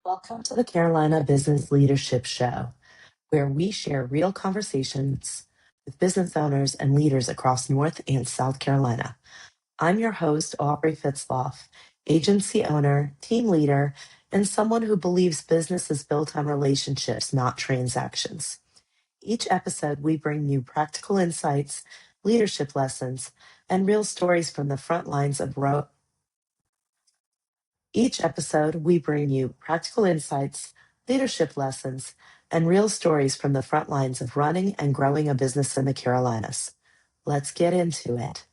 Welcome to the Carolina Business Leadership Show, where we share real conversations with business owners and leaders across North and South Carolina. I'm your host, Aubrey Fitzloff, agency owner, team leader, and someone who believes business is built on relationships, not transactions. Each episode, we bring you practical insights, leadership lessons, and real stories from the front lines of Each episode, we bring you practical insights, leadership lessons, and real stories from the front lines of running and growing a business in the Carolinas. Let's get into it.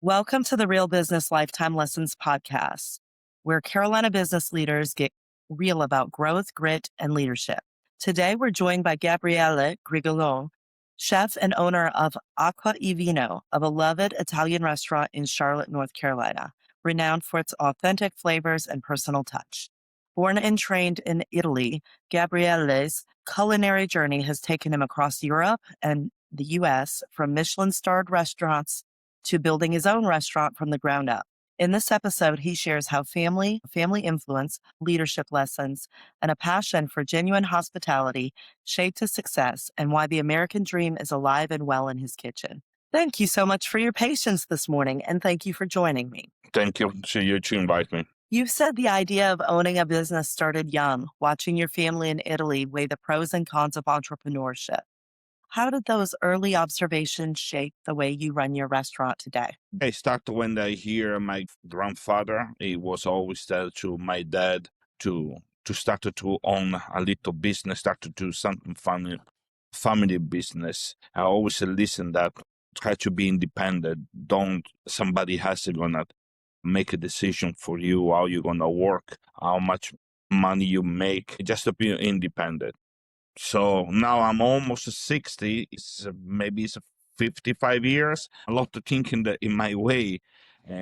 Welcome to the Real Business Lifetime Lessons podcast, where Carolina business leaders get real about growth, grit, and leadership. Today, we're joined by Gabriele Grigolon, chef and owner of Acqua e Vino, a beloved Italian restaurant in Charlotte, North Carolina, renowned for its authentic flavors and personal touch. Born and trained in Italy, Gabriele's culinary journey has taken him across Europe and the U.S. from Michelin-starred restaurants to building his own restaurant from the ground up. In this episode, he shares how family influence, leadership lessons, and a passion for genuine hospitality shaped his success and why the American dream is alive and well in his kitchen. Thank you so much for your patience this morning, and thank you for joining me. Thank you to invite me. You've said the idea of owning a business started young, watching your family in Italy weigh the pros and cons of entrepreneurship. How did those early observations shape the way you run your restaurant today? I started when I hear my grandfather. He was always tell to my dad to start to own a little business, start to do something family business. I always listen that try to be independent. Don't somebody has to gonna make a decision for you how you're gonna work, how much money you make. Just to be independent. So now I'm almost 60. Maybe it's 55 years. A lot of thinking that in my way,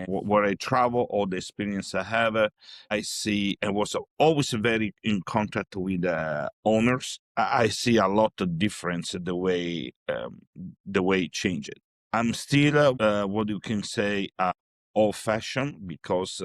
where I travel, all the experience I have, I see I was always very in contact with owners. I see a lot of difference the way it changed. I'm still what you can say old-fashioned because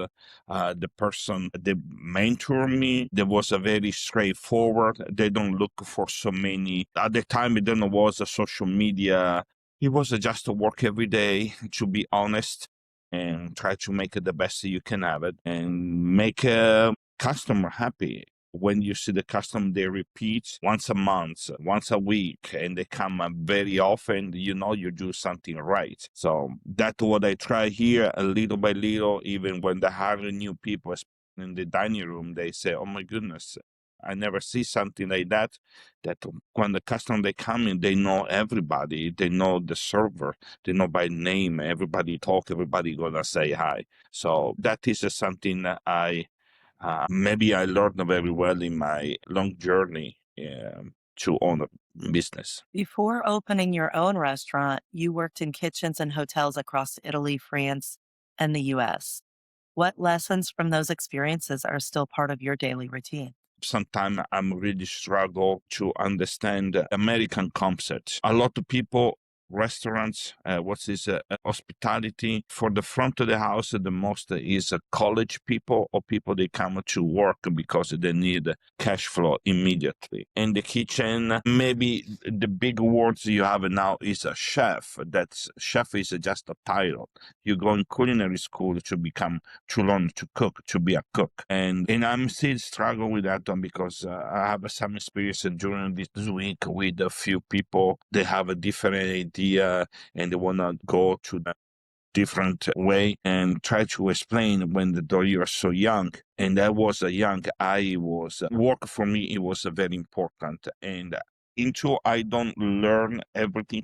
the person they mentor me, there was a very straightforward. They don't look for so many. At the time, it didn't was a social media. It was just to work every day, to be honest, and try to make it the best you can have it and make a customer happy. When you see the customer, they repeat once a month, once a week, and they come very often, you know you do something right. So that's what I try here, little by little. Even when they hire new people in the dining room, they say, oh my goodness, I never see something like that. That when the customer they come in, they know everybody. They know the server. They know by name. Everybody talk. Everybody gonna say hi. So that is something that maybe I learned very well in my long journey to own a business. Before opening your own restaurant, you worked in kitchens and hotels across Italy, France, and the U.S. What lessons from those experiences are still part of your daily routine? Sometimes I'm really struggle to understand the American concept. A lot of people, restaurants, hospitality. For the front of the house, the most is college people or people they come to work because they need cash flow immediately. In the kitchen, maybe the big words you have now is a chef. That chef is just a title. You go in culinary school to learn to cook, to be a cook. And I'm still struggling with that one because I have some experience during this week with a few people. They have a different idea and they want to go to the different way and try to explain when you are so young. And I was young, work for me, it was very important. And until I don't learn everything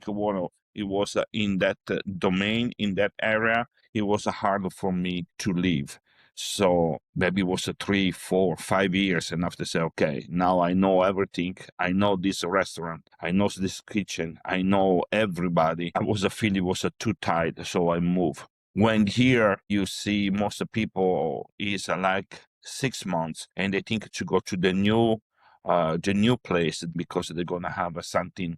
it was in that domain, in that area, it was hard for me to leave. So maybe it was 3, 4, 5 years enough to say, okay, now I know everything. I know this restaurant. I know this kitchen. I know everybody. I was feeling it was too tight, so I moved. When here you see most people is like 6 months and they think to go to the new place because they're gonna have something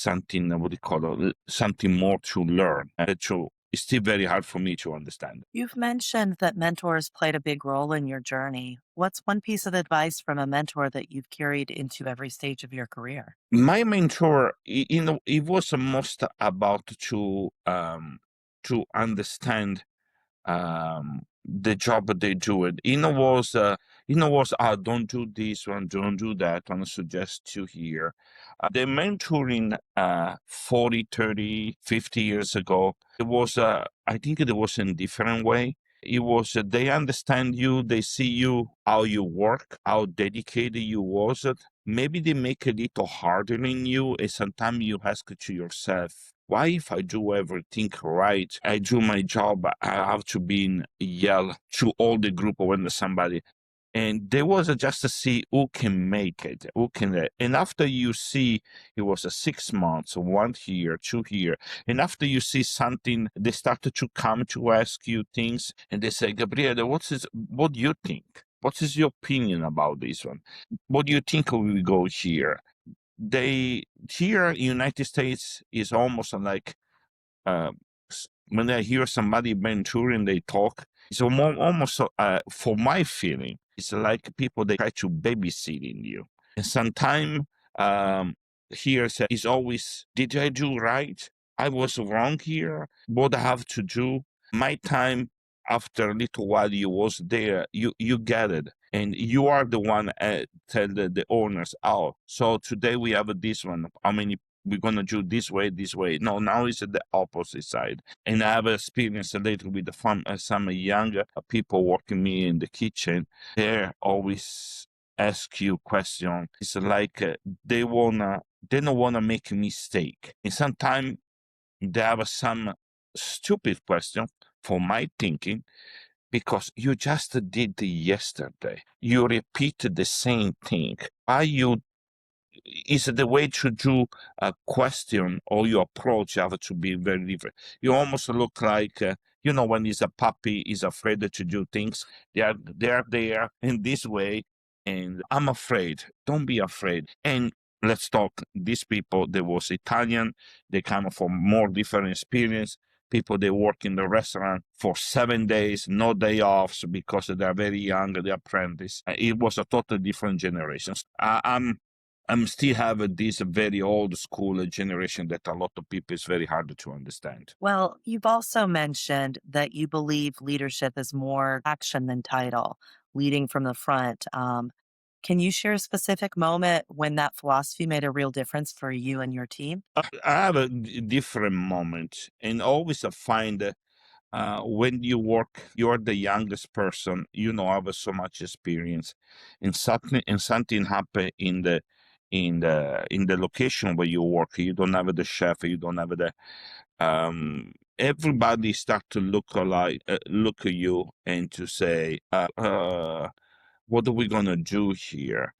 what do you call it, something more to learn. it's still very hard for me to understand. You've mentioned that mentors played a big role in your journey. What's one piece of advice from a mentor that you've carried into every stage of your career? My mentor, it was most about to understand the job that they do it. Was don't do this one, don't do that, and suggest you here. The mentoring 40, 30, 50 years ago, it was I think it was in a different way. It was they understand you, they see you, how you work, how dedicated you was. Maybe they make it a little harder in you, and sometimes you ask to yourself, why if I do everything right, I do my job, I have to be yell to all the group when somebody. And there was just to see who can make it, who can. And after you see, it was a 6 months, 1 year, 2 year, and after you see something, they started to come to ask you things, and they say, Gabriele, what do you think? What is your opinion about this one? What do you think we go here? They here in United States is almost like uh, when I hear somebody mentoring, they talk. It's almost for my feeling, it's like people they try to babysitting you. And sometimes here is always, did I do right? I was wrong here. What I have to do? My time after a little while you was there, you get it. And you are the one tell the owners, oh, so today we have this one. How many we're gonna do this way, this way? No, now it's the opposite side. And I have experienced a little with some younger people working me in the kitchen. They always ask you question. It's like they don't wanna make a mistake. And sometimes they have some stupid question for my thinking, because you just did yesterday. You repeated the same thing. Why you is the way to do a question or your approach have to be very different. You almost look like when he's a puppy, is afraid to do things. They are there in this way, and I'm afraid. Don't be afraid. And let's talk. These people, they was Italian. They come from more different experience. People they work in the restaurant for 7 days, no day offs because they are very young. The apprentice. It was a totally different generation. I'm still have this very old school generation that a lot of people is very hard to understand. Well, you've also mentioned that you believe leadership is more action than title, leading from the front. Can you share a specific moment when that philosophy made a real difference for you and your team? I have a different moment, and always I find when you work, you're the youngest person, have so much experience, and something happen in the location where you work. You don't have the chef, you don't have the everybody start to look at you and to say, what are we gonna do here?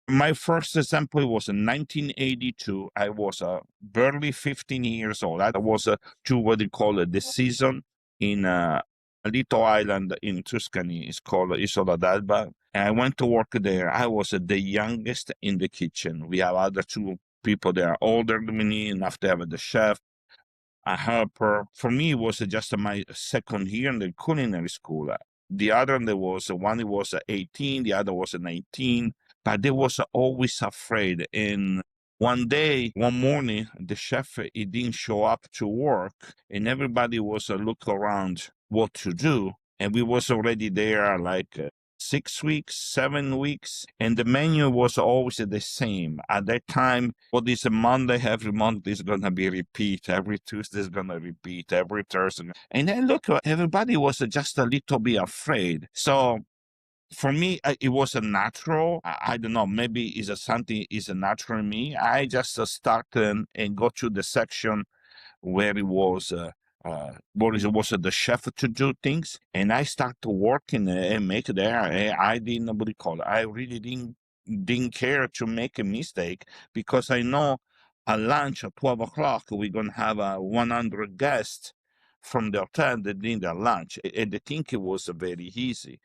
My first example was in 1982. I was barely 15 years old. I was to what they call the season in a little island in Tuscany. It's called Isola d'Alba. And I went to work there. I was the youngest in the kitchen. We have other two people that are older than me, and after having the chef, a helper. For me, it was just my second year in the culinary school. The other there was one was 18, the other was 19, but they was always afraid. And one morning, the chef he didn't show up to work, and everybody was look around what to do. And we was already there like 6 weeks, 7 weeks, and the menu was always the same. At that time, what is a Monday, every month is gonna be repeat. Every Tuesday is gonna repeat. Every Thursday. And then look, everybody was just a little bit afraid. So for me, it was a natural. I don't know. Maybe is a something is a natural in me. I just started and go to the section where it was was the chef to do things, and I started working and make there. I didn't what do you call it. I really didn't care to make a mistake, because I know at lunch at 12 o'clock we're gonna have 100 guests from the hotel that need their lunch, and I think it was very easy.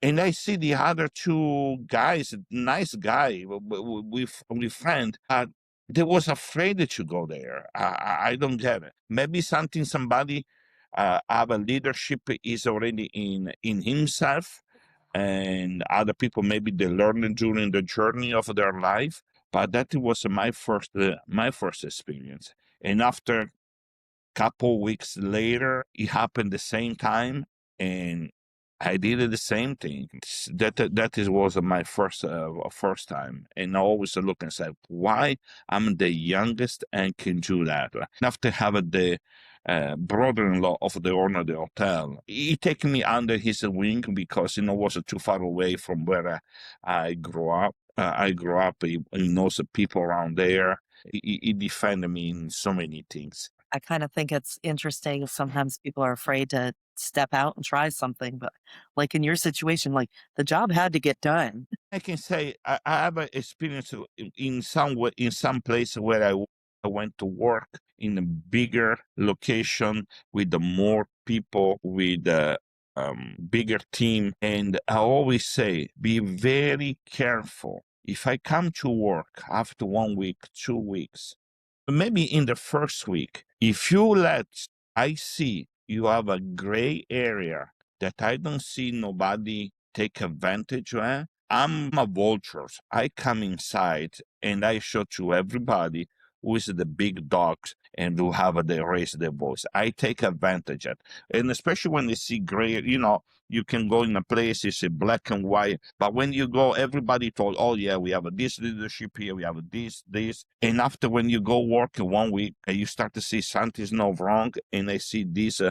And I see the other two guys, nice guy, with friend, they was afraid to go there. I don't get it. Maybe somebody our leadership is already in himself, and other people maybe they learn during the journey of their life. But that was my first experience. And after couple weeks later, it happened the same time, and I did the same thing. Was my first time, and I always look and say, why I'm the youngest and can do that. And after having the brother-in-law of the owner of the hotel, he take me under his wing because was too far away from where I grew up. He knows the people around there. He defended me in so many things. I kind of think it's interesting. Sometimes people are afraid to step out and try something, but like in your situation, like the job had to get done. I can say I have an experience in some way, in some place where I went to work in a bigger location with the more people, with a bigger team. And I always say, be very careful. If I come to work after 1 week, 2 weeks, maybe in the first week, if I see you have a gray area that I don't see nobody take advantage of, I'm a vulture. I come inside and I show to everybody who is the big dogs and who they raise their voice. I take advantage of it. And especially when they see gray, you can go in a place, you see black and white. But when you go, everybody told, oh yeah, we have this leadership here, we have this. And after when you go work in 1 week, you start to see something's not wrong, and I see this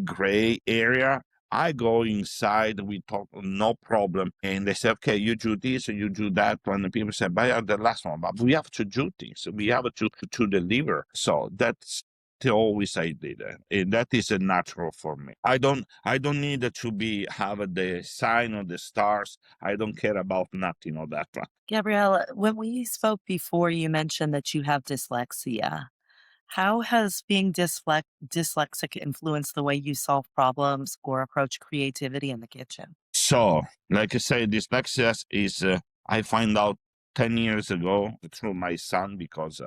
gray area, I go inside, we talk, no problem. And they say, okay, you do this and you do that. And the people say, but the last one, but we have to do things. We have to deliver. So that's always I did it. And that is a natural for me. I don't need to have the sign or the stars. I don't care about nothing of that one. Gabriele, when we spoke before, you mentioned that you have dyslexia. How has being dyslexic influenced the way you solve problems or approach creativity in the kitchen? So, like I say, dyslexia is, I find out 10 years ago through my son because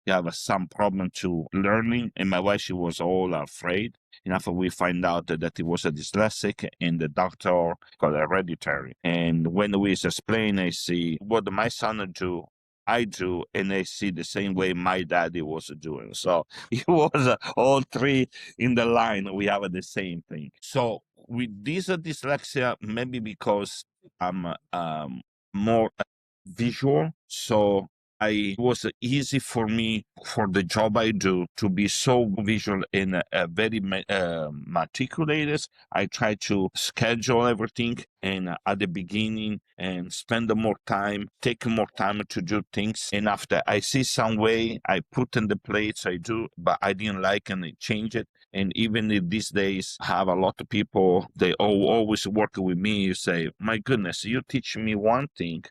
he have some problem to learning, and my wife, she was all afraid. And after we find out that he was a dyslexic, and the doctor called hereditary. And when we explain, I see what my son do, I do, and I see the same way my daddy was doing. So it was all three in the line. We have the same thing. So with this dyslexia, maybe because I'm more visual, so it was easy for me for the job I do to be so visual and very meticulous. I try to schedule everything and at the beginning and spend more time, take more time to do things. And after I see some way, I put in the place I do, but I didn't like and I change it. And even in these days, I have a lot of people, they always work with me. You say, my goodness, you teach me one thing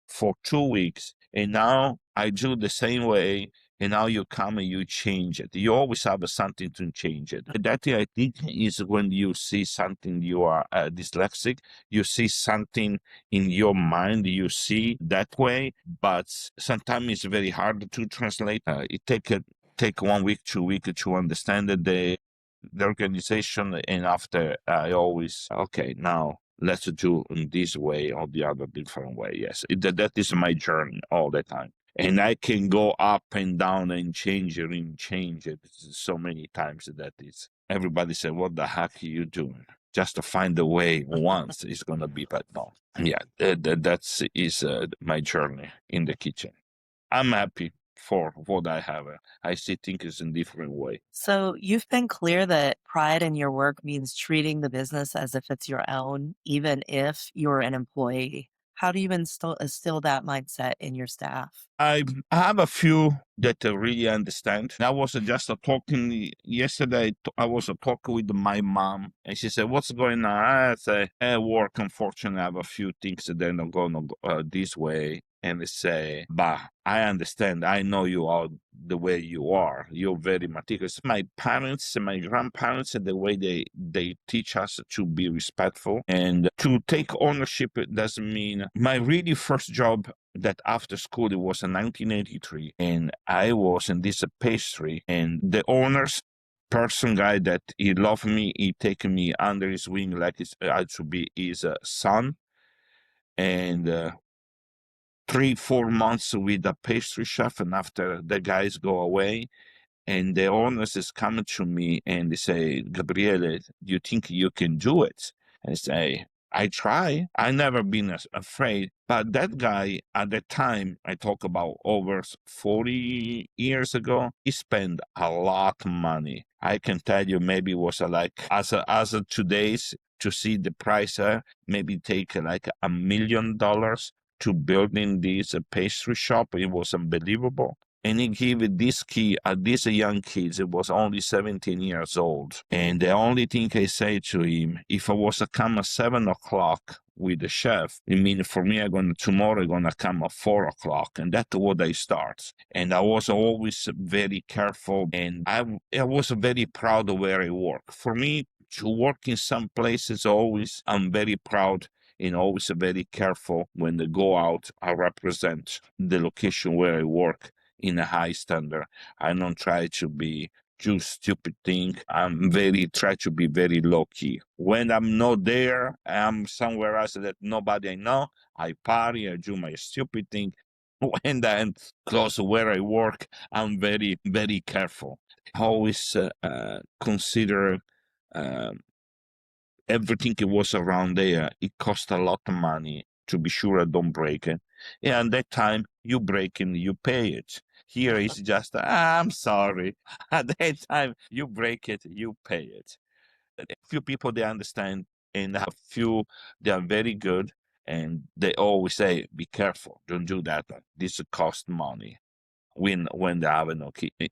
for 2 weeks, and now I do the same way, and now you come and you change it. You always have something to change it. That I think is when you see something, you are dyslexic, you see something in your mind, you see that way, but sometimes it's very hard to translate. It take 1 week, 2 weeks to understand the organization, and after I always, okay, now let's do in this way or the other different way. Yes, that is my journey all the time. And I can go up and down and change it so many times that it's, everybody said, what the heck are you doing? Just to find a way once it's going to be, but no. Yeah, that's my journey in the kitchen. I'm happy for what I have. I see things in different way. So you've been clear that pride in your work means treating the business as if it's your own, even if you're an employee. How do you instill that mindset in your staff? I have a few that really understand. I was just talking yesterday. I was talking with my mom, and she said, "What's going on?" I say, "At work, unfortunately, I have a few things that they're not going to go this way." And they say, "But I understand. I know you are the way you are. You're very meticulous." My parents and my grandparents, the way they teach us to be respectful and to take ownership. It doesn't mean my really first job that after school, it was in 1983, and I was in this pastry, and the owners, person guy that he loved me. He taken me under his wing like I should be his son. And 3-4 months with the pastry chef, and after the guys go away, and the owners is coming to me and they say, Gabriele, do you think you can do it? And I say, I try. I never been afraid. But that guy at the time, I talk about over 40 years ago, he spent a lot of money. I can tell you, maybe it was like, as of today's, to see the price, maybe take like $1 million to building this pastry shop. It was unbelievable. And he gave this key at these young kids. It was only 17 years old. And the only thing I say to him, if I was to come at 7 o'clock with the chef, I mean, for me, tomorrow I'm going to come at 4 o'clock. And that's what I start. And I was always very careful. And I was very proud of where I work. For me, to work in some places, always, I'm very proud and always very careful when they go out. I represent the location where I work in a high standard. I don't try to do stupid thing. Try to be very low key. When I'm not there, I'm somewhere else that nobody I know. I party, I do my stupid thing. When I'm close to where I work, I'm very, very careful. I always consider everything it was around there. It cost a lot of money to be sure I don't break it. And at that time, you break it, you pay it. Here it's just, I'm sorry. At that time, you break it, you pay it. A few people, they understand, and a few, they are very good, and they always say, be careful, don't do that. This costs money when they have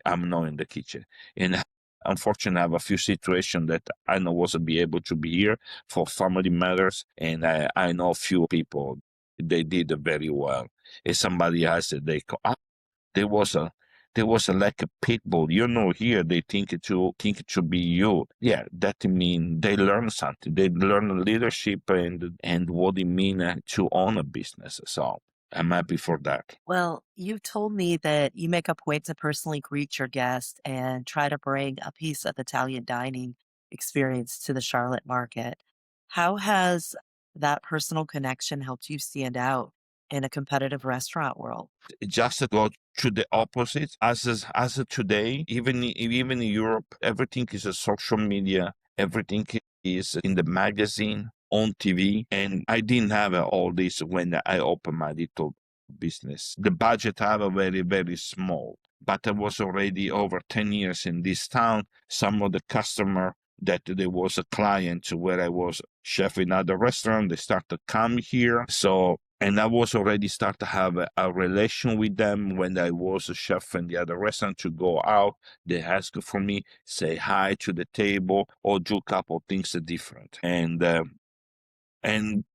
I'm not in the kitchen. And unfortunately, I have a few situations that I know wasn't be able to be here for family matters, and I know a few people, they did very well. If somebody else, there was a like a pit bull. Here they think it should be you. Yeah, that mean they learn something. They learn leadership and what it mean to own a business. So I'm happy for that. Well, you've told me that you make a point to personally greet your guests and try to bring a piece of Italian dining experience to the Charlotte market. How has that personal connection helped you stand out in a competitive restaurant world? Just to go to the opposite, as of today, even in Europe, everything is a social media. Everything is in the magazine, on TV, and I didn't have all this when I opened my little business. The budget I have a very, very small, but I was already over 10 years in this town. Some of the customer that there was a client where I was chef in other restaurant, they start to come here. And I was already start to have a relation with them when I was a chef in the other restaurant to go out. They ask for me, say hi to the table, or do a couple of things different. And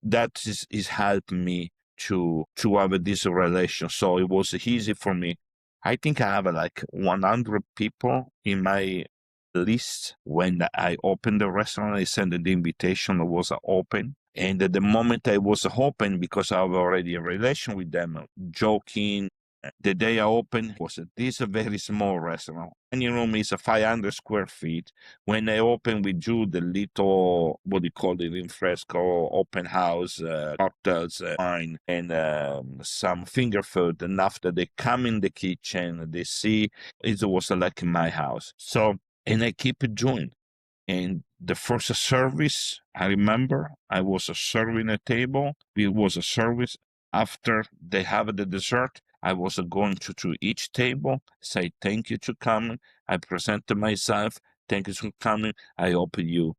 that is helping me to have this relation. So it was easy for me. I think I have like 100 people in my list when I opened the restaurant. I sent the invitation, it was open. And at the moment I was open, because I have already a relation with them, joking. The day I opened this a very small restaurant. Dining room is a 500 square feet. When I opened with you, the little, what do you call it, in fresco, open house, cocktails, wine, and some finger food. And after they come in the kitchen, they see it was like my house. So, and I keep it doing. And the first service, I remember, I was serving a table. It was a service. After they have the dessert, I was going to each table, say thank you to coming. I present myself, thank you for coming. I hope you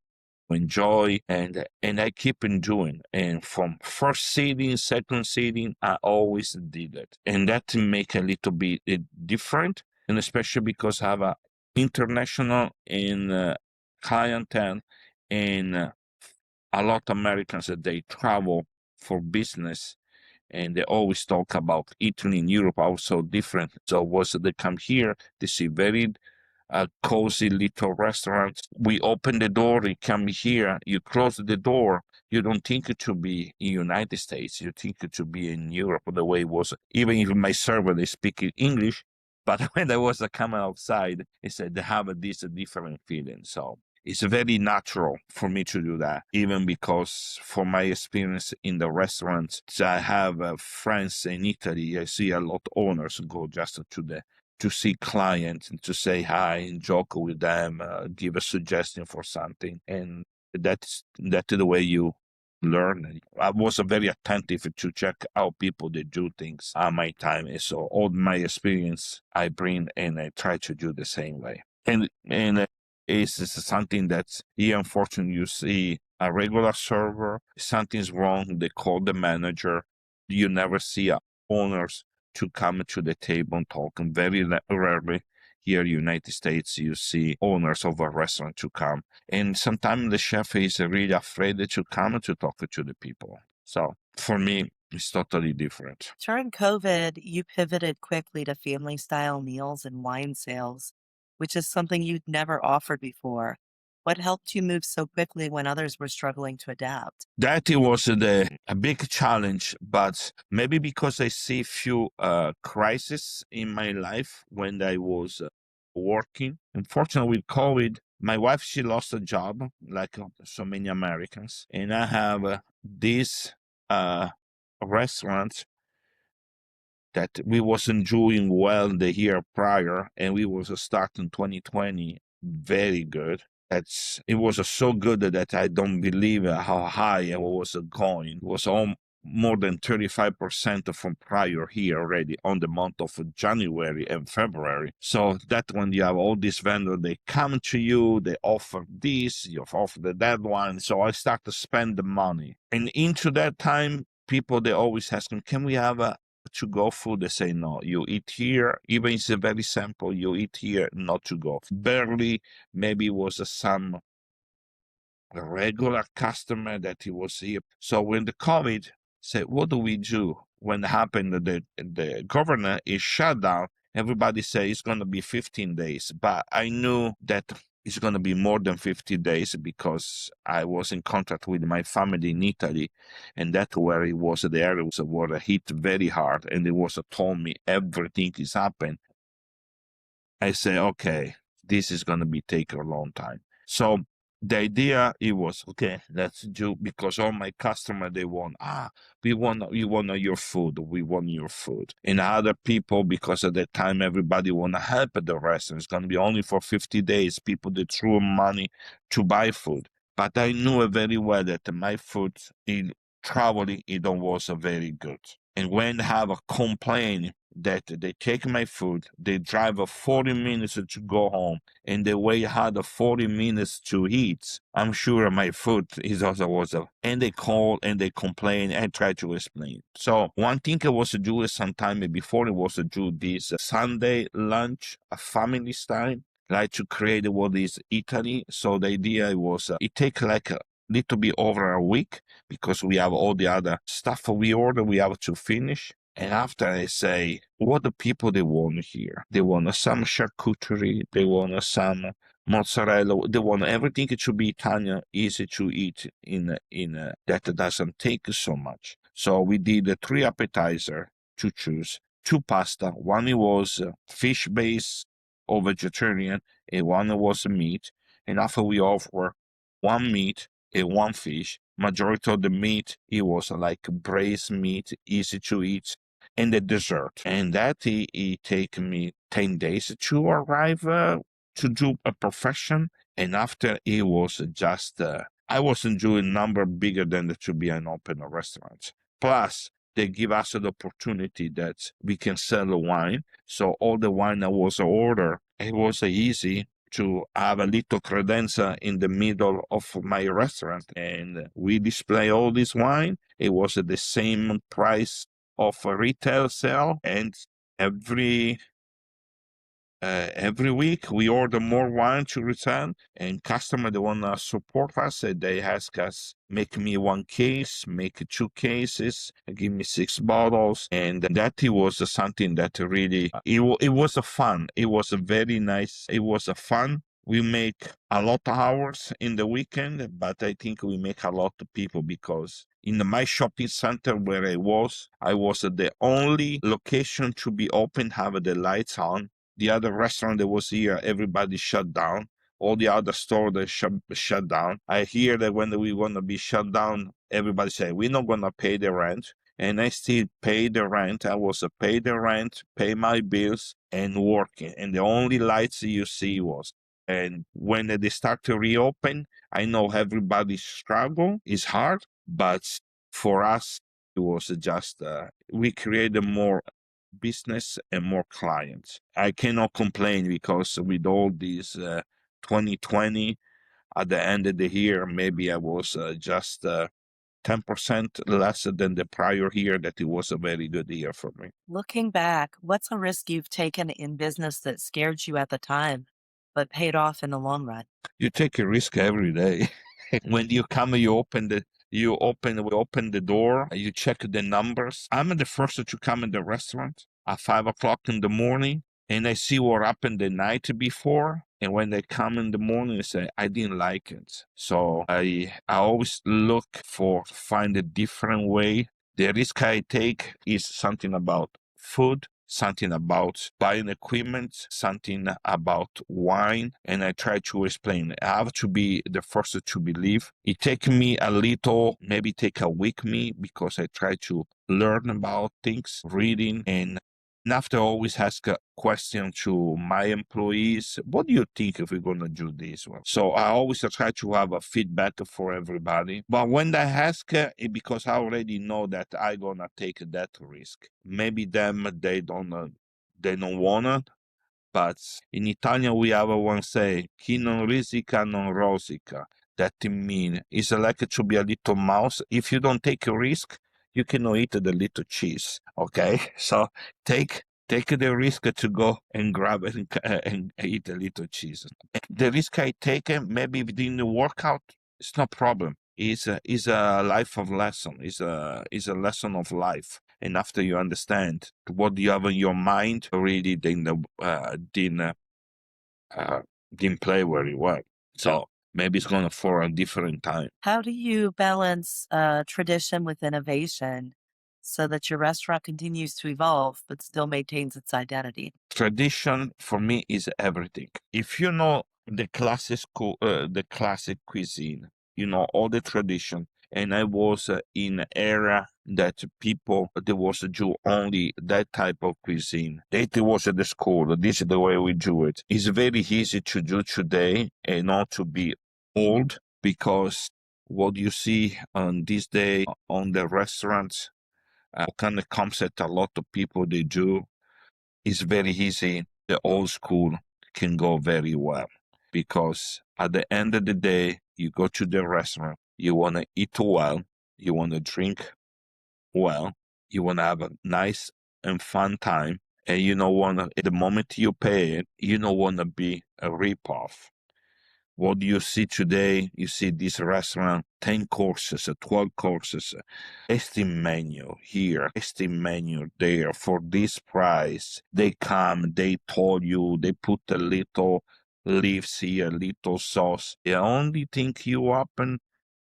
enjoy, and I keep on doing. And from first seating, second seating, I always did it, and that make a little bit different, and especially because I have a international and clientele, and a lot of Americans that they travel for business, and they always talk about Italy and Europe are so different. So once they come here, they see very cozy little restaurants. We open the door, you come here, you close the door. You don't think it to be in United States. You think it to be in Europe, the way it was. Even if my server, they speak English, But when I was coming outside, I said they have this different feeling. So it's very natural for me to do that, even because for my experience in the restaurants, I have friends in Italy. I see a lot of owners go just to see clients and to say hi and joke with them, give a suggestion for something. And that's the way you learn. I was very attentive to check how people they do things at my time. And so all my experience I bring and I try to do the same way. And it's something that here, unfortunately, you see a regular server, something's wrong, they call the manager. You never see owners to come to the table and talk. And very rarely here in the United States, you see owners of a restaurant to come. And sometimes the chef is really afraid to come to talk to the people. So for me, it's totally different. During COVID, you pivoted quickly to family style meals and wine sales, which is something you'd never offered before. What helped you move so quickly when others were struggling to adapt? That it was a big challenge, but maybe because I see few crises in my life when I was working. Unfortunately, with COVID, my wife, she lost a job, like so many Americans. And I have this restaurant that we wasn't doing well the year prior, and we was starting 2020 very good. It was so good that I don't believe how high I was going. It was more than 35% from prior year already on the month of January and February. So that when you have all these vendors, they come to you, they offer this, you offer that one. So I start to spend the money. And into that time, people, they always ask me, can we have a to go food? They say no, you eat here. Even it's very simple, you eat here, not to go. Barely, maybe was some regular customer that he was here. So when the COVID said, what do we do? When it happened, the governor is shut down. Everybody say it's going to be 15 days. But I knew that it's going to be more than 50 days because I was in contact with my family in Italy. And that's where it was, the area was hit very hard. And it was told me everything is happened. I say, okay, this is going to be take a long time. So the idea, it was, okay, let's do, because all my customer, they want, we want your food. We want your food. And other people, because at that time, everybody want to help at the restaurant. It's going to be only for 50 days. People, they threw money to buy food. But I knew very well that my food in traveling, it was very good. And when I have a complaint that they take my food, they drive 40 minutes to go home, and they wait hard 40 minutes to eat, I'm sure my food is also was and they call and they complain and try to explain. So one thing I was doing sometime before, it was to do this Sunday lunch, a family style, like to create what is Italy. So the idea was it take like a little bit over a week because we have all the other stuff we order, we have to finish. And after I say, what the people they want here? They want some charcuterie, they want some mozzarella, they want everything to be Italian, easy to eat in that doesn't take so much. So we did 3 appetizer to choose, 2 pasta. One was fish based or vegetarian, and one was meat. And after we offer 1 meat and 1 fish, majority of the meat, it was like braised meat, easy to eat, and the dessert. And that it take me 10 days to arrive to do a profession. And after it was just, I wasn't doing number bigger than to be an open restaurant. Plus, they give us the opportunity that we can sell the wine. So all the wine that was ordered, it was easy to have a little credenza in the middle of my restaurant. And we display all this wine. It was at the same price of a retail sale. And every week we order more wine to return, and customer they want to support us. They ask us, make me 1 case, make 2 cases, give me 6 bottles. And that it was something that really, it was a fun. It was a very nice, it was a fun. We make a lot of hours in the weekend, but I think we make a lot of people because in my shopping center where I was the only location to be open, have the lights on. The other restaurant that was here, everybody shut down. All the other stores they shut down. I hear that when we want to be shut down, everybody say we're not gonna pay the rent, and I still pay the rent. I was pay the rent, pay my bills, and working. And the only lights you see was. And when they start to reopen, I know everybody's struggle is hard, but for us it was just we created more business and more clients. I cannot complain because with all these 2020 at the end of the year, maybe I was just 10% less than the prior year, that it was a very good year for me. Looking back, what's a risk you've taken in business that scared you at the time, but paid off in the long run? You take a risk every day. When you come, we open the door, you check the numbers. I'm the first to come in the restaurant at 5 o'clock in the morning, and I see what happened the night before. And when they come in the morning, they say, I didn't like it. So I always look find a different way. The risk I take is something about food, something about buying equipment, something about wine, and I try to explain. I have to be the first to believe. It take me a little, maybe take a week me, because I try to learn about things, reading, and after I always ask a question to my employees, what do you think if we're going to do this one? So I always try to have a feedback for everybody. But when I ask, because I already know that I'm going to take that risk. Maybe they don't want it. But in Italian, we have one say, chi non risica non rosica. That means it's like to be a little mouse. If you don't take a risk, you cannot eat the little cheese. Okay? So take the risk to go and grab it and eat a little cheese. The risk I take, maybe if it didn't work out, it's no problem. It's a life of lesson. It's a lesson of life. And after you understand what you have in your mind, really didn't play very well. So maybe it's going for a different time. How do you balance tradition with innovation so that your restaurant continues to evolve but still maintains its identity? Tradition for me is everything. If you know the classic cuisine, you know all the tradition. And I was in an era that there was a Jew only that type of cuisine. That was at the school. This is the way we do it. It's very easy to do today and not to be old, because what you see on this day on the restaurants, kind of concept a lot of people they do, is very easy. The old school can go very well, because at the end of the day, you go to the restaurant, you want to eat well, you want to drink well, you want to have a nice and fun time, and you don't want to, the moment you pay it, you don't want to be a ripoff. What you see today, you see this restaurant, 10 courses, 12 courses, tasty menu here, tasty menu there, for this price. They come, they told you, they put a little leaves here, little sauce. The only thing you open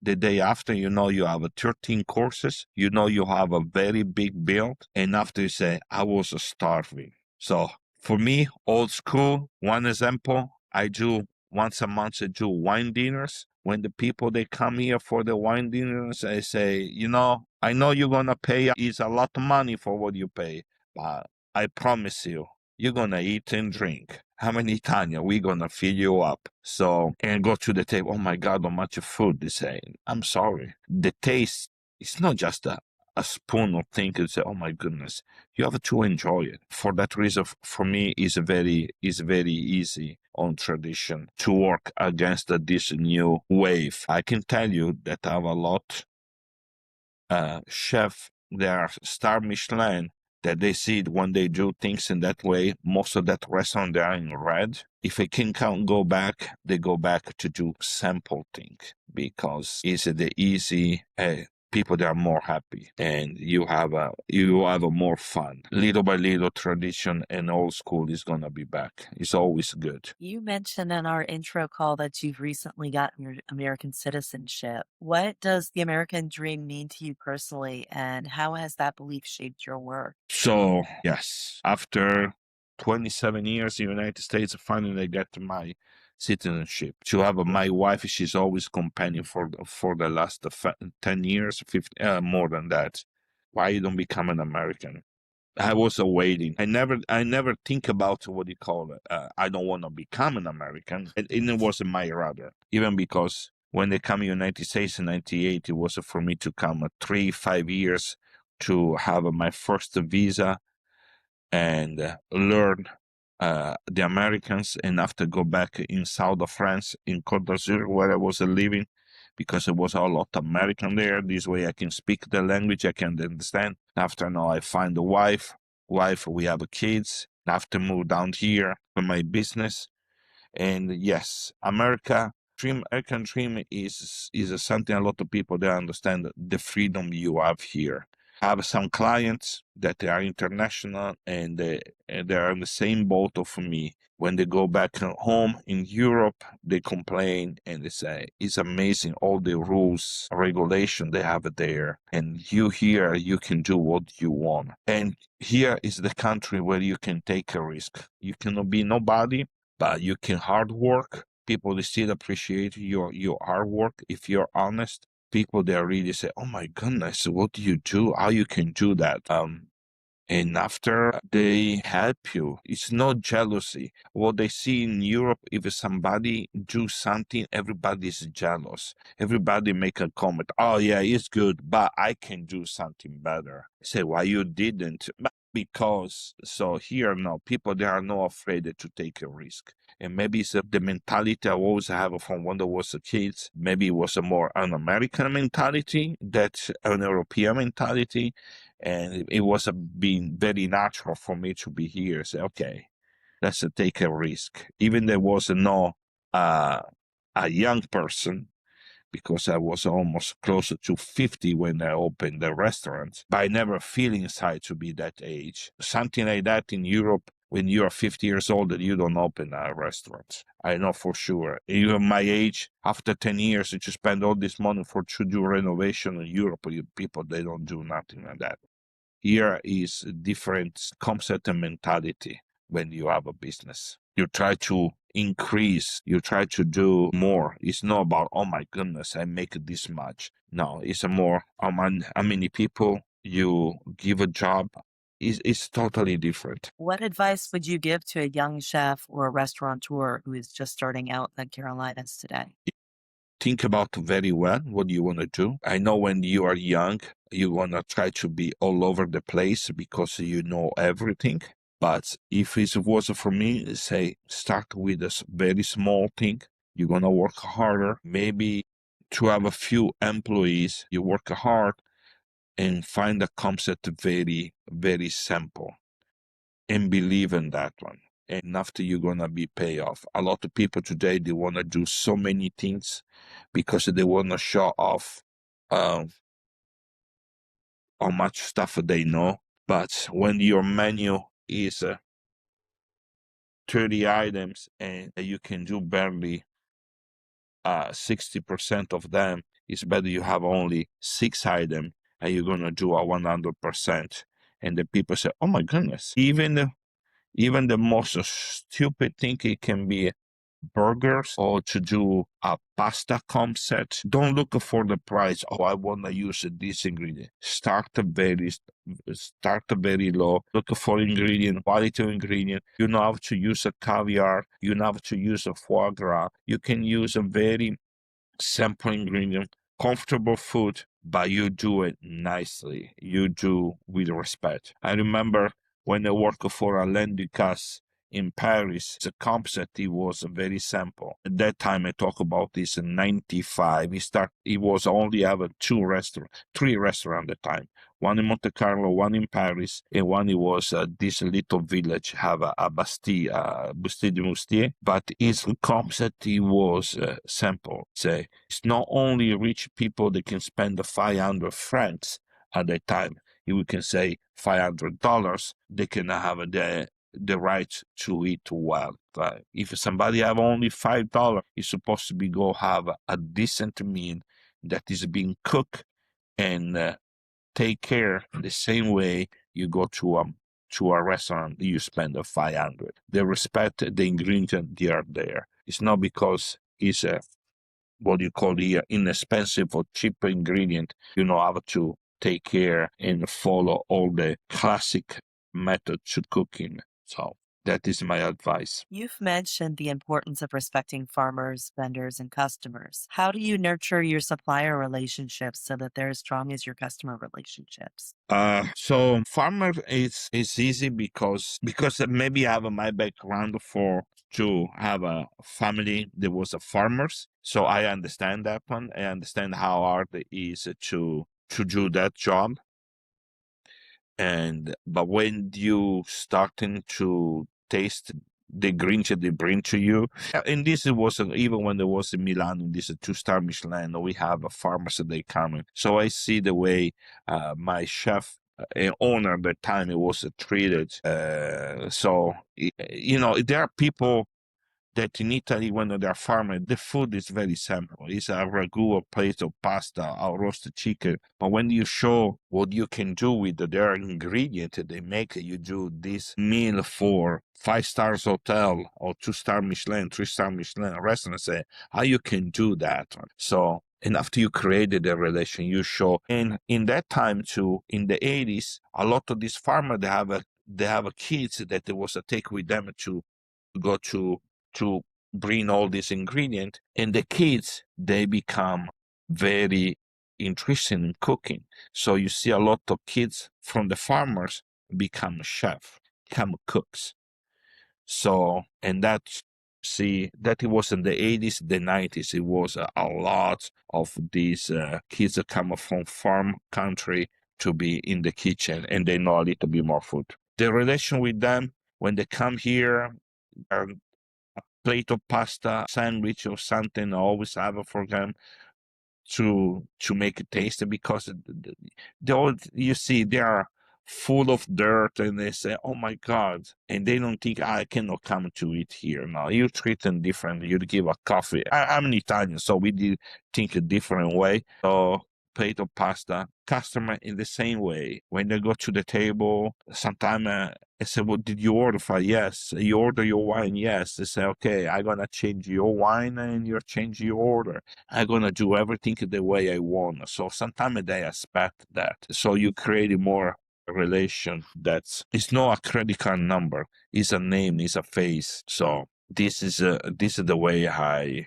the day after, you know you have 13 courses, you know you have a very big bill, and after you say, I was starving. So for me, old school, one example, I do once a month, I do wine dinners. When the people, they come here for the wine dinners, I say, you know, I know you're going to pay is a lot of money for what you pay, but I promise you're going to eat and drink. How many Tanya, we're going to fill you up. So, and go to the table. Oh my God, how much food they say. I'm sorry. The taste, it's not just a spoon of thing and say, oh my goodness, you have to enjoy it. For that reason, for me, it's very easy on tradition to work against this new wave. I can tell you that I have a lot chef, they are star Michelin, that they see it when they do things in that way. Most of that restaurant, they are in red. If they can go back, they go back to do sample thing, because it's the easy, people, they are more happy, and you have a more fun. Little by little, tradition and old school is gonna be back. It's always good. You mentioned in our intro call that you've recently gotten your American citizenship. What does the American dream mean to you personally, and how has that belief shaped your work? So yes, after 27 years in the United States, finally I got my citizenship. To have my wife, she's always companion for the last 10 years, 50, more than that. Why you don't become an American? I was waiting. I never think about what you call it. I don't want to become an American. And it wasn't my radar. Even because when they come to the United States in 98, it was for me to come 3-5 years to have my first visa and learn the Americans, and after go back in south of France, in Côte d'Azur, where I was living, because it was a lot American there. This way I can speak the language, I can understand. After now I find a wife, we have kids. After move down here for my business. And yes, American dream is something a lot of people don't understand the freedom you have here. I have some clients that they are international and they're on the same boat of me. When they go back home in Europe, they complain and they say, it's amazing all the rules, regulation they have there. And you here, you can do what you want. And here is the country where you can take a risk. You cannot be nobody, but you can hard work. People still appreciate your hard work if you're honest. People they really say, "Oh my goodness, what do you do? How you can do that?" And after they help you, it's not jealousy. What they see in Europe, if somebody do something, everybody's jealous. Everybody make a comment. Oh yeah, it's good, but I can do something better. Say why you didn't? Because so here now people they are not afraid to take a risk. And maybe it's the mentality I always have from when I was a kid. Maybe it was a more an American mentality that an European mentality. And it was being very natural for me to be here. Say, okay, let's take a risk. Even there was no a young person, because I was almost closer to 50 when I opened the restaurant. But I never feel inside to be that age. Something like that in Europe, when you are 50 years old, you don't open a restaurant. I know for sure. Even my age, after 10 years, you spend all this money to do renovation in Europe. People, they don't do nothing like that. Here is a different concept and mentality when you have a business. You try to increase, you try to do more. It's not about, oh my goodness, I make this much. No, it's a more, how many people you give a job. It's totally different. What advice would you give to a young chef or a restaurateur who is just starting out in the Carolinas today? Think about very well what you want to do. I know when you are young, you want to try to be all over the place because you know everything. But if it was for me, say, start with a very small thing. You're going to work harder. Maybe to have a few employees, you work hard and find a concept very, very simple and believe in that one. And after you're going to be pay off. A lot of people today, they want to do so many things because they want to show off how much stuff they know. But when your menu is 30 items and you can do barely 60% of them, it's better you have only 6 items and you're going to do a 100%. And the people say, oh my goodness, even the most stupid thing, it can be burgers or to do a pasta concept. Don't look for the price. Oh, I want to use this ingredient. Start very low. Look for ingredient, quality ingredient. You know how to use a caviar. You know how to use a foie gras. You can use a very simple ingredient, comfortable food, but you do it nicely. You do with respect. I remember when I worked for Alain Ducasse in Paris, the concept it was very simple. At that time, I talk about this in 95. He was only have 3 restaurants at the time. One in Monte Carlo, one in Paris, and one it was this little village have a Bastille, Bastille de Moustier. But his concept it was simple. Say it's not only rich people that can spend the 500 francs at that time. We can say $500. They can have the right to eat well. If somebody have only $5, he's supposed to be go have a decent meal that is being cooked and take care the same way you go to to a restaurant, you spend 500. They respect the ingredient they are there. It's not because it's a what you call the inexpensive or cheap ingredient. You know how to take care and follow all the classic methods to cooking. So that is my advice. You've mentioned the importance of respecting farmers, vendors, and customers. How do you nurture your supplier relationships so that they're as strong as your customer relationships? So farmer is easy because maybe I have my background for to have a family that was a farmers, so I understand that one. I understand how hard it is to do that job. But when you starting to taste the greens that they bring to you, and this it wasn't even when there was in Milan, and this is 2-star Michelin, we have a pharmacy they come in. So I see the way my chef and owner at the time it was treated. There are people that in Italy, when they're farming, the food is very simple. It's a ragu, a plate of pasta, a roasted chicken. But when you show what you can do with their ingredient, they make you do this meal for 5 stars hotel or 2-star Michelin, 3-star Michelin restaurant, say how you can do that. So, and after you created a relation, you show. And in that time too, in the 80s, a lot of these farmers they have a kids that they was a take with them to go to bring all these ingredients, and the kids they become very interested in cooking. So you see a lot of kids from the farmers become chef, become cooks. So and that it was in the 80s, the 90s. It was a lot of these kids that come from farm country to be in the kitchen, and they know a little bit more food. The relation with them when they come here, plate of pasta, sandwich or something. I always have it for them to make it tasty because you see they are full of dirt and they say, "Oh my God!" and they don't think I cannot come to eat here. No, you treat them different. You give a coffee. I'm an Italian, so we did think a different way. So plate of pasta, customer in the same way. When they go to the table, sometimes I say, "What did you order for?" "Yes." "You order your wine?" "Yes." They say, "Okay, I'm gonna change your wine and you change your order. I'm gonna do everything the way I want." So sometimes they expect that. So you create more relation that's it's not a credit card number. It's a name. It's a face. So this is the way I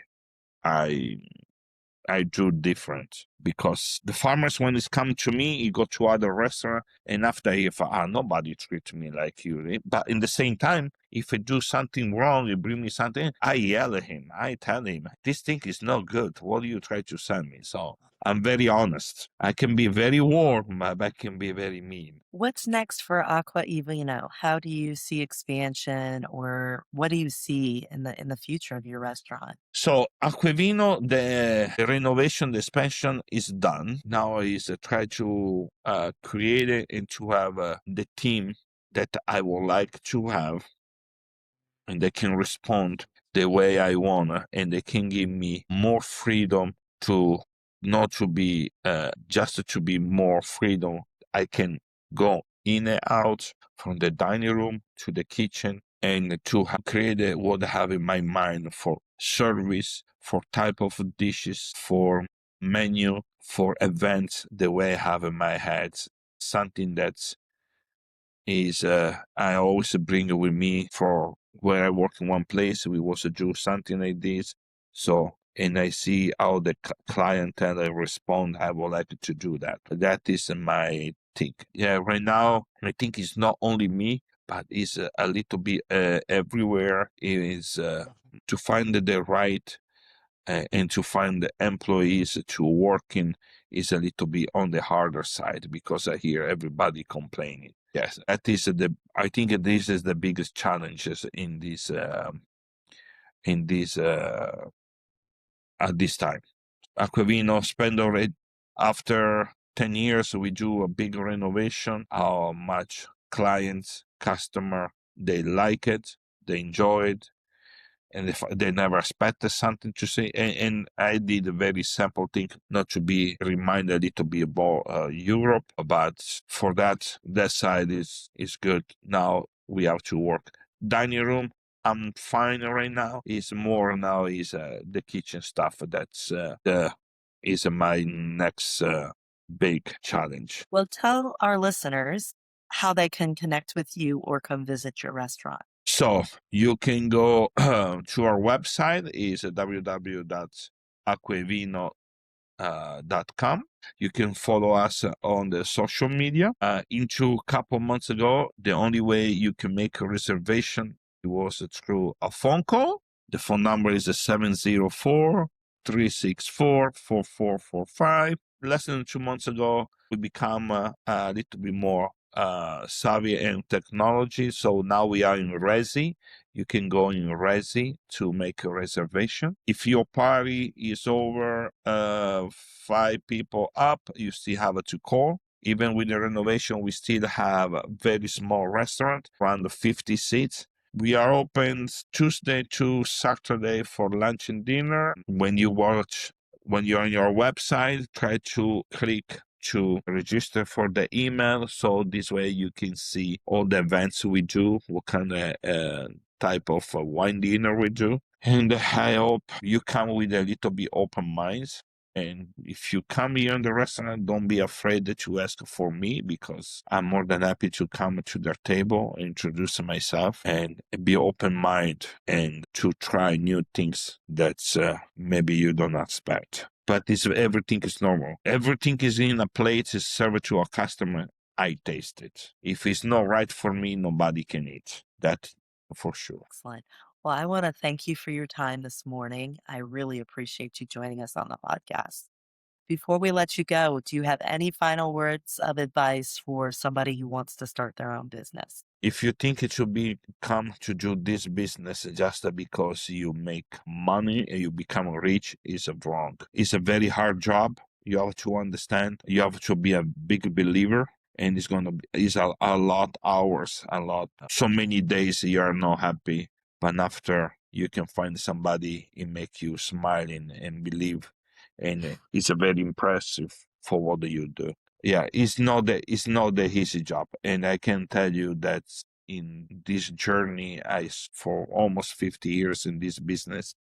I do different because the farmers, when it's come to me, you go to other restaurant, and after if nobody treat me like you. But in the same time, if I do something wrong, you bring me something, I yell at him. I tell him, this thing is not good. What do you try to send me? So I'm very honest. I can be very warm, but I can be very mean. What's next for Aqua e Vino? How do you see expansion, or what do you see in the future of your restaurant? So Aquavino, the renovation, the expansion is done. Now is try to create it and to have the team that I would like to have, and they can respond the way I want, and they can give me more freedom to not to be just to be more freedom. I can go in and out from the dining room to the kitchen and to create what I have in my mind for service, for type of dishes, for menu, for events, the way I have in my head. Something that's is I always bring it with me for where I work in one place. We also do something like this. So, and I see how the clientele respond. I would like to do that. That is my thing. Yeah, right now, I think it's not only me, but it's a little bit everywhere. It is to find the right and to find the employees to work in is a little bit on the harder side because I hear everybody complaining. Yes, that is I think this is the biggest challenges in this at this time. Aquavino spend already after 10 years we do a big renovation. How much clients, customer, they like it, they enjoy it. and if they never expected something to say. And I did a very simple thing, not to be reminded it to be about Europe, but for that side is good. Now we have to work. Dining room, I'm fine right now. It's more now is the kitchen stuff that's is my next big challenge. Well, tell our listeners how they can connect with you or come visit your restaurant. So you can go to our website, is www.acquevino.com. You can follow us on the social media. Into a couple months ago, the only way you can make a reservation was through a phone call. The phone number is 704-364-4445. Less than 2 months ago, we become a little bit more savvy in technology. So now we are in Resi. You can go in Resi to make a reservation. If your party is over 5 people up, you still have to call. Even with the renovation, we still have a very small restaurant, around 50 seats. We are open Tuesday to Saturday for lunch and dinner. When you're on your website, try to click to register for the email, so this way you can see all the events we do, what kind of type of wine dinner we do. And I hope you come with a little bit open minds. And if you come here in the restaurant, don't be afraid to ask for me, because I'm more than happy to come to their table, introduce myself, and be open minded and to try new things that maybe you don't expect. But everything is normal. Everything is in a plate, is served to a customer. I taste it. If it's not right for me, nobody can eat. That for sure. Excellent. Well, I want to thank you for your time this morning. I really appreciate you joining us on the podcast. Before we let you go, do you have any final words of advice for somebody who wants to start their own business? If you think it should come to do this business just because you make money and you become rich, is wrong. It's a very hard job. You have to understand. You have to be a big believer. And it's a lot hours, so many days you are not happy. But after you can find somebody and make you smiling and believe. And it's a very impressive for what you do. Yeah, it's not the easy job, and I can tell you that in this journey, for almost 50 years in this business,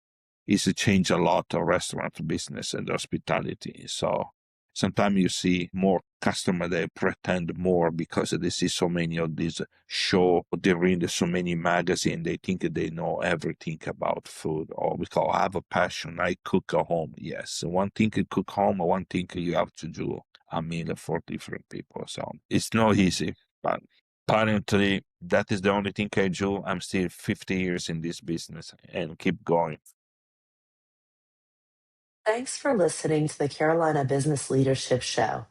it's changed a lot of restaurant business and hospitality. So sometimes you see more customers that pretend more because they see so many of these show, they read so many magazines, they think they know everything about food. Or we call, I have a passion, I cook at home. Yes, one thing you cook home, one thing you have to do a meal for different people. So it's not easy, but apparently that is the only thing I do. I'm still 50 years in this business and keep going. Thanks for listening to the Carolina Business Leadership Show.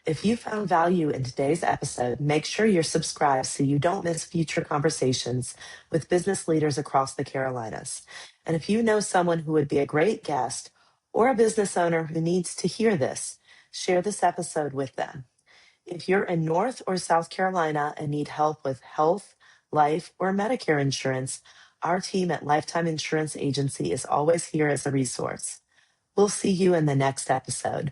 If you found value in today's episode, make sure you're subscribed so you don't miss future conversations with business leaders across the Carolinas. And if you know someone who would be a great guest or a business owner who needs to hear this, share this episode with them. If you're in North or South Carolina and need help with health, life, or Medicare insurance, our team at Lifetime Insurance Agency is always here as a resource. We'll see you in the next episode.